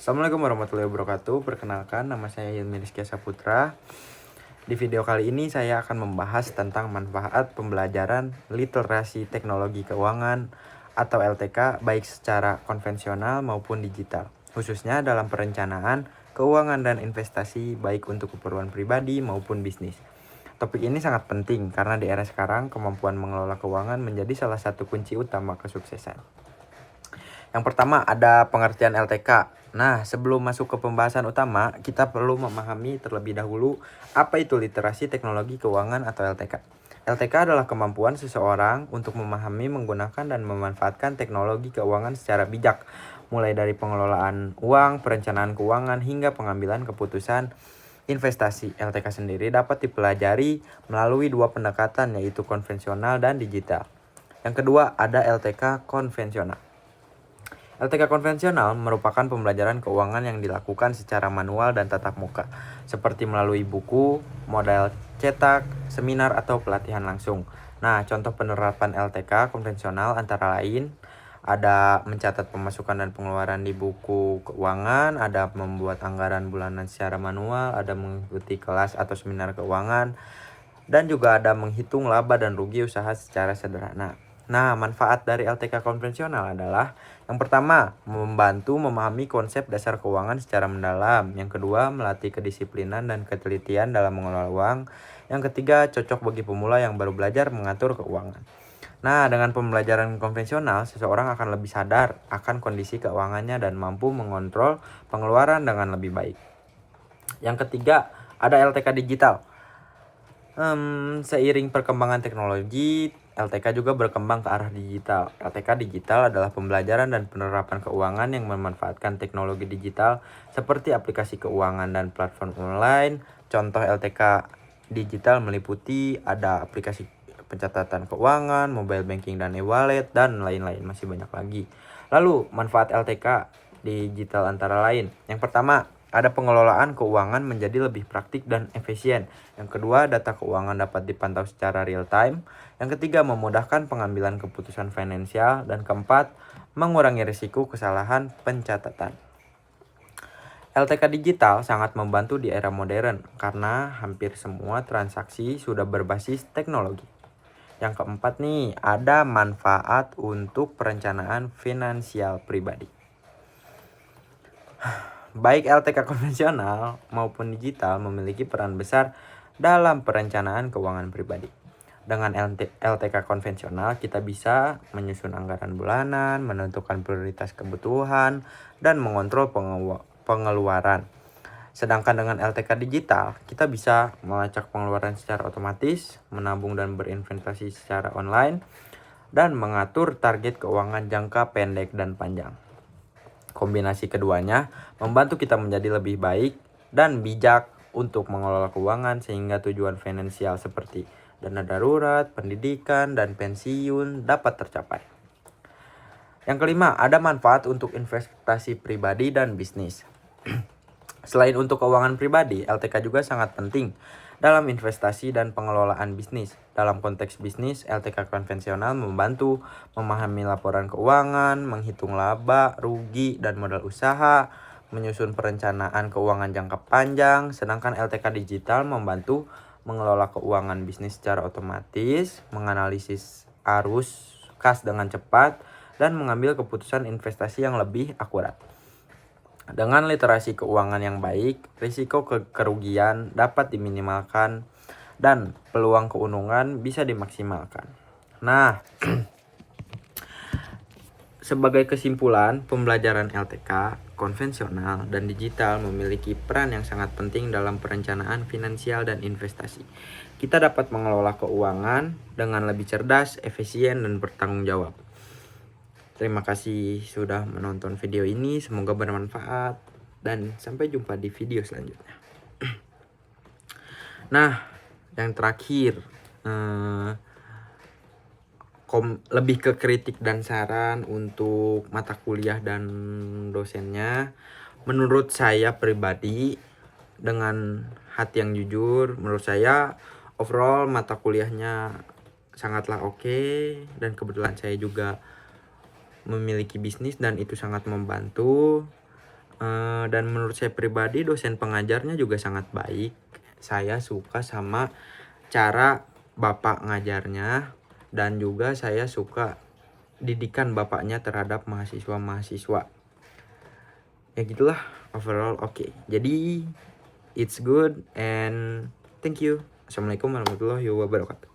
Assalamualaikum warahmatullahi wabarakatuh. Perkenalkan, nama saya Hilmi Rizky Saputra. Di video kali ini saya akan membahas tentang manfaat pembelajaran literasi teknologi keuangan atau LTK baik secara konvensional maupun digital, khususnya dalam perencanaan keuangan dan investasi baik untuk keperluan pribadi maupun bisnis. Topik ini sangat penting karena di era sekarang kemampuan mengelola keuangan menjadi salah satu kunci utama kesuksesan. Yang pertama ada pengertian LTK. Nah, sebelum masuk ke pembahasan utama, kita perlu memahami terlebih dahulu apa itu literasi teknologi keuangan atau LTK. LTK adalah kemampuan seseorang untuk memahami, menggunakan, dan memanfaatkan teknologi keuangan secara bijak, mulai dari pengelolaan uang, perencanaan keuangan, hingga pengambilan keputusan investasi. LTK sendiri dapat dipelajari melalui dua pendekatan, yaitu konvensional dan digital. Yang kedua ada LTK konvensional. LTK konvensional merupakan pembelajaran keuangan yang dilakukan secara manual dan tatap muka, seperti melalui buku, model cetak, seminar, atau pelatihan langsung. Nah, contoh penerapan LTK konvensional antara lain ada mencatat pemasukan dan pengeluaran di buku keuangan, ada membuat anggaran bulanan secara manual, ada mengikuti kelas atau seminar keuangan, dan juga ada menghitung laba dan rugi usaha secara sederhana. Nah, manfaat dari LTK konvensional adalah yang pertama, membantu memahami konsep dasar keuangan secara mendalam. Yang kedua, melatih kedisiplinan dan ketelitian dalam mengelola uang. Yang ketiga, cocok bagi pemula yang baru belajar mengatur keuangan. Nah, dengan pembelajaran konvensional, seseorang akan lebih sadar akan kondisi keuangannya dan mampu mengontrol pengeluaran dengan lebih baik. Yang ketiga, ada LTK digital. Seiring perkembangan teknologi, LTK juga berkembang ke arah digital. LTK digital adalah pembelajaran dan penerapan keuangan yang memanfaatkan teknologi digital seperti aplikasi keuangan dan platform online. Contoh LTK digital meliputi ada aplikasi pencatatan keuangan, mobile banking dan e-wallet, dan lain-lain, masih banyak lagi. Lalu, manfaat LTK digital antara lain. Yang pertama, ada pengelolaan keuangan menjadi lebih praktik dan efisien. Yang kedua, data keuangan dapat dipantau secara real time. Yang ketiga, memudahkan pengambilan keputusan finansial. Dan keempat, mengurangi risiko kesalahan pencatatan. LTK digital sangat membantu di era modern karena hampir semua transaksi sudah berbasis teknologi. Yang keempat nih, ada manfaat untuk perencanaan finansial pribadi. Baik LTK konvensional maupun digital memiliki peran besar dalam perencanaan keuangan pribadi. Dengan LTK konvensional, kita bisa menyusun anggaran bulanan, menentukan prioritas kebutuhan, dan mengontrol pengeluaran. Sedangkan dengan LTK digital, kita bisa melacak pengeluaran secara otomatis, menabung dan berinvestasi secara online, dan mengatur target keuangan jangka pendek dan panjang. Kombinasi keduanya membantu kita menjadi lebih baik dan bijak untuk mengelola keuangan sehingga tujuan finansial seperti dana darurat, pendidikan, dan pensiun dapat tercapai. Yang kelima, ada manfaat untuk investasi pribadi dan bisnis. Selain untuk keuangan pribadi, LTK juga sangat penting dalam investasi dan pengelolaan bisnis. Dalam konteks bisnis, LTK konvensional membantu memahami laporan keuangan, menghitung laba, rugi, dan modal usaha, menyusun perencanaan keuangan jangka panjang, sedangkan LTK digital membantu mengelola keuangan bisnis secara otomatis, menganalisis arus kas dengan cepat, dan mengambil keputusan investasi yang lebih akurat. Dengan literasi keuangan yang baik, risiko kerugian dapat diminimalkan dan peluang keuntungan bisa dimaksimalkan. Nah, sebagai kesimpulan, pembelajaran LTK konvensional dan digital memiliki peran yang sangat penting dalam perencanaan finansial dan investasi. Kita dapat mengelola keuangan dengan lebih cerdas, efisien, dan bertanggung jawab. Terima kasih sudah menonton video ini, semoga bermanfaat dan sampai jumpa di video selanjutnya. Nah, yang terakhir, lebih ke kritik dan saran untuk mata kuliah dan dosennya. Menurut saya pribadi, dengan hati yang jujur, menurut saya overall mata kuliahnya sangatlah oke, dan kebetulan saya juga memiliki bisnis dan itu sangat membantu. Dan menurut saya pribadi dosen pengajarnya juga sangat baik. Saya suka sama cara bapak ngajarnya, dan juga saya suka didikan bapaknya terhadap mahasiswa-mahasiswa. Ya gitulah, overall oke. Jadi it's good and thank you. Assalamualaikum warahmatullahi wabarakatuh.